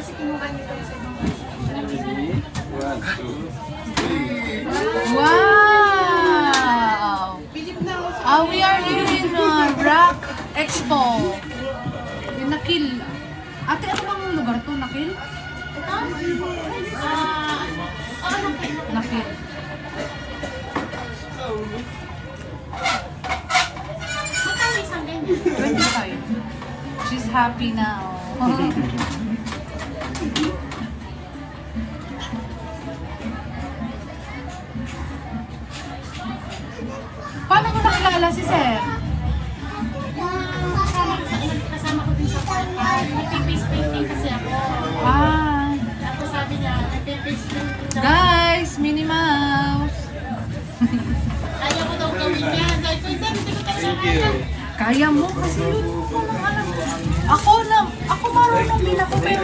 kasi kinuha niyo tayo sa ibang bansa. Wow! Philip na ako sa... We are here in Rock Expo. Yung Nakil. Ate, ano bang lugar to? Nakil? Nakil. Magkano isang ganyan? 25. She's happy now. Paano mo nakilala si Sir? Kasama ko din sa park. Nagpipace painting kasi ako. Tapos sabi niya, nagpipace painting daw. Guys, Minnie Mouse. Kaya ko daw gawin yan. Sabi ko, hindi ko talaga kaya. Kaya mo kasi yun. Ako marunong din ako pero